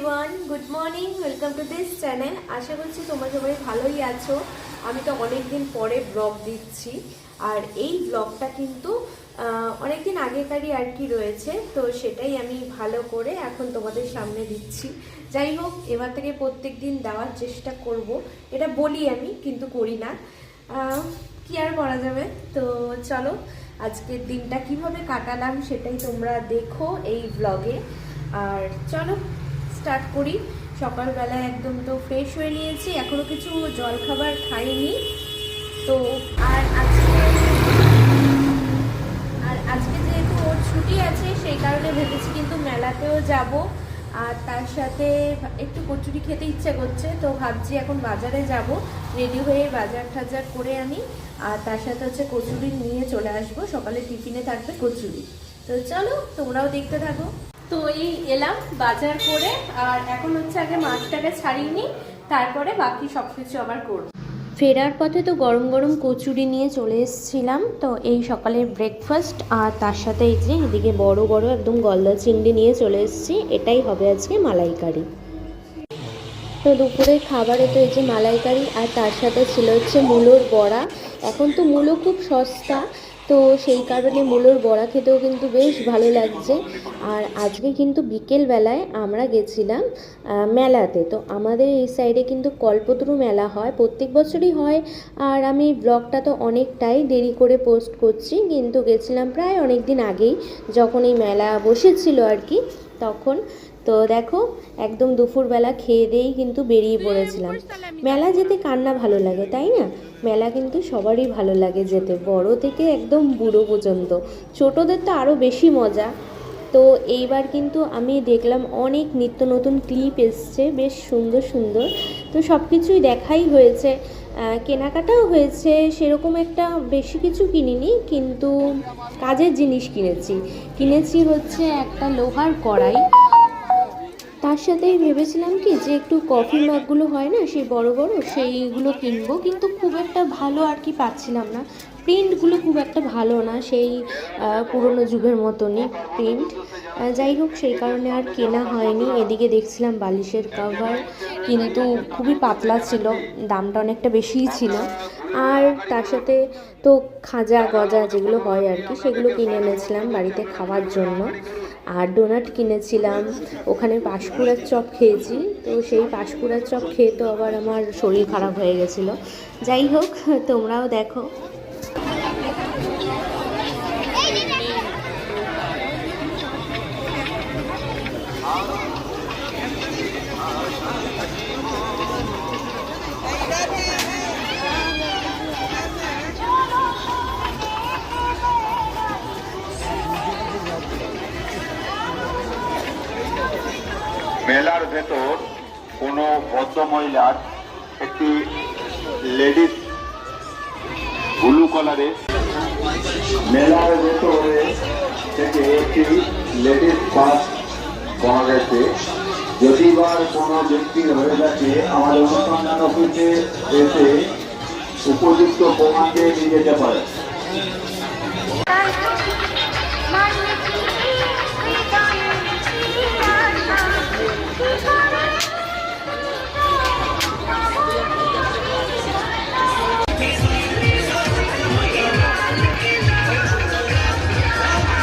Everyone, good morning, welcome to this channel. আশা করছি তোমরা সবাই ভালোই আছো। আমি তো অনেকদিন পরে ব্লগ দিচ্ছি, আর এই ব্লগটা কিন্তু অনেকদিন আগেকারই আর কি রয়েছে, তো সেটাই আমি ভালো করে এখন তোমাদের সামনে দিচ্ছি। যাই হোক, এবার থেকে প্রত্যেক দিন দেওয়ার চেষ্টা করব। এটা বলি আমি, কিন্তু করি না, কি আর করা যাবে। তো চলো, আজকের দিনটা কিভাবে কাটালাম সেটাই তোমরা দেখো এই ব্লগে। আর চলো স্টার্ট করি। সকালবেলা একদম তো ফ্রেশ হয়ে নিয়েছি, এখনো কিছু জলখাবার খাইনি। তো আজকে যেহেতু ওর ছুটি আছে, সেই কারণে ভেবেছি কিন্তু মেলাতেও যাব। আর তার সাথে একটু কচুরি খেতে ইচ্ছে করছে, তো ভাবছি এখন বাজারে যাব, রেডি হয়ে বাজার টাজার করে আনি। আর তার সাথে হচ্ছে কচুরি নিয়ে চলে আসবো, সকালে টিফিনে থাকবে কচুরি। তো চলো তোমরাও দেখতে থাকো। তো এই এলাম বাজার করে, আর এখন হচ্ছে আগে মাছটাকে ছাড়িয়ে নিই, তারপরে বাকি সব কিছু আবার করব। ফেরার পথে তো গরম গরম কচুরি নিয়ে চলে এসেছিলাম। তো এই সকালের ব্রেকফাস্ট, আর তার সাথে এই যে এদিকে বড় বড় একদম গলদা চিংড়ি নিয়ে চলে এসেছি। এটাই হবে আজকে মালাইকারি। তো দুপুরে খাবারে তো এই যে মালাইকারি, আর তার সাথে ছিল হচ্ছে মূলোর বড়া। এখন তো মূলো খুব সস্তা, তো সেই কারণে মূলোর বড়া খেতেও কিন্তু বেশ ভালো লাগছে। আর আজকে কিন্তু বিকেলবেলায় আমরা গেছিলাম মেলাতে। তো আমাদের এই সাইডে কিন্তু কল্পতরু মেলা হয়, প্রত্যেক বছরই হয়। আর আমি ব্লগটা তো অনেকটাই দেরি করে পোস্ট করছি, কিন্তু গেছিলাম প্রায় অনেক দিন আগেই, যখন এই মেলা বসেছিল আর কি, তখন। তো দেখো, একদম দুপুরবেলা খেয়ে দিয়েই কিন্তু বেরিয়ে পড়েছিলাম। মেলা যেতে কার না ভালো লাগে, তাই না? মেলা কিন্তু সবারই ভালো লাগে যেতে, বড় থেকে একদম বুড়ো পর্যন্ত। ছোটদের তো আরও বেশি মজা। তো এইবার কিন্তু আমি দেখলাম অনেক নিত্য নতুন ক্লিপ এসছে, বেশ সুন্দর সুন্দর। তো সব কিছুই দেখাই হয়েছে, কেনাকাটাও হয়েছে। সেরকম একটা বেশি কিছু কিনিনি, কিন্তু কাজের জিনিস কিনেছি হচ্ছে একটা লোহার কড়াই। তার সাথেই ভেবেছিলাম কি যে একটু কফি মাগগুলো হয় না, সেই বড় বড়, সেইগুলো কিনবো, কিন্তু খুব একটা ভালো আর কি পাচ্ছিলাম না। প্রিন্টগুলো খুব একটা ভালো না, সেই পুরনো যুগের মতনই প্রিন্ট। যাই হোক, সেই কারণে আর কেনা হয়নি। এদিকে দেখছিলাম বালিশের কভার, কিন্তু খুবই পাতলা ছিল, দামটা অনেকটা বেশিই ছিল। আর তার সাথে তো খাজা গজা যেগুলো হয় আর কি, সেগুলো কিনে এনেছিলাম বাড়িতে খাওয়ার জন্য। আর ডোনাট কিনেছিলাম, ওখানে পাঁশকুড়ার চপ খেয়েছি। তো সেই পাঁশকুড়ার চপ খেয়ে তো আবার আমার শরীর খারাপ হয়ে গেছিলো। যাই হোক, তোমরাও দেখো। মেলার ভেতর কোনো ভদ্র মহিলার একটি লেডিস ব্লু কালারের, মেলার ভেতরে থেকে একটি লেডিস পাস পাওয়া গেছে। যদি বা কোনো ব্যক্তির হয়ে গেছে, আমাদের অনুসন্ধান অফিসে এসে উপযুক্ত প্রমাণ দিয়ে নিয়ে যেতে পারে।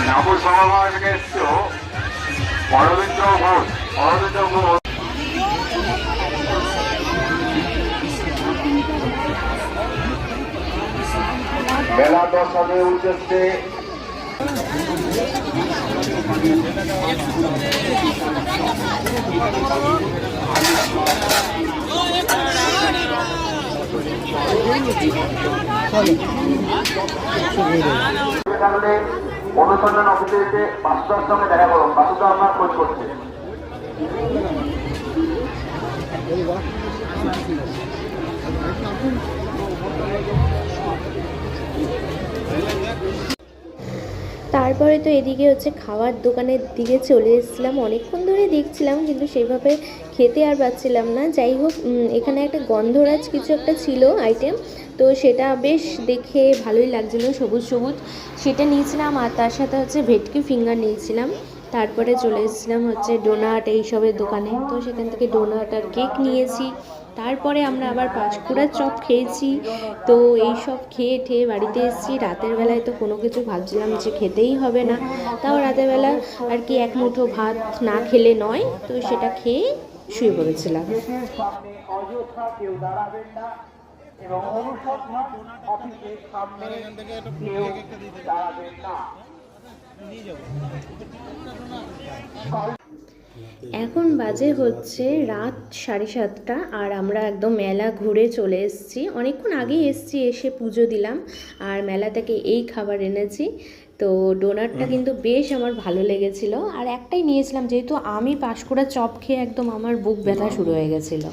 নবর সমাবেশ এসেছিল অরবিন্দ ঘোষ। মেলা দর্শনের উদ্দেশ্যে অনুসন্ধান অফিসে এসে বাসুদার সঙ্গে দেখা করুন। বাসুদা আপনার খোঁজ করছে। তারপরে তো এদিকে হচ্ছে খাওয়ার দোকানের দিকে চলে এসেছিলাম। অনেকক্ষণ ধরে দেখছিলাম, কিন্তু সেইভাবে খেতে আর পাচ্ছিলাম না। যাই হোক, এখানে একটা গন্ধরাজ কিছু একটা ছিল আইটেম, তো সেটা বেশ দেখে ভালোই লাগছিলো, সবুজ সবুজ, সেটা নিয়েছিলাম। আর তার সাথে হচ্ছে ভেটকি ফিঙ্গার নিয়েছিলাম। তারপরে চলে এসেছিলাম হচ্ছে ডোনাট এইসবের দোকানে, তো সেখান থেকে ডোনাট আর কেক নিয়েছি। তারপরে আমরা আবার পাঁশকুড়ার চপ খেয়েছি। তো এই সব খেয়ে ঠেয়ে বাড়িতে এসেছি। রাতের বেলায় তো কোনো কিছু ভাবছিলাম যে খেতেই হবে না, তাও রাতের বেলা আর কি এক মুঠো ভাত না খেলে নয়, তো সেটা খেয়ে শুয়ে পড়েছিলাম। সামনে অযথা কেউ দাঁড়াবেন না এবং অনুসন্ধান অফিসের সামনে কেউ দাঁড়াবেন না। এখন বাজে হচ্ছে রাত 7:30 আর আমরা একদম মেলা ঘুরে চলে এসেছি। অনেকক্ষণ আগেই এসেছি, এসে পুজো দিলাম আর মেলা থেকে এই খাবার এনেছি। তো ডোনাটটা কিন্তু বেশ আমার ভালো লেগেছিলো, আর একটাই নিয়েছিলাম যেহেতু আমি পাঁশকুড়া চপ খেয়ে একদম আমার বুক ব্যথা শুরু হয়ে গেছিলো।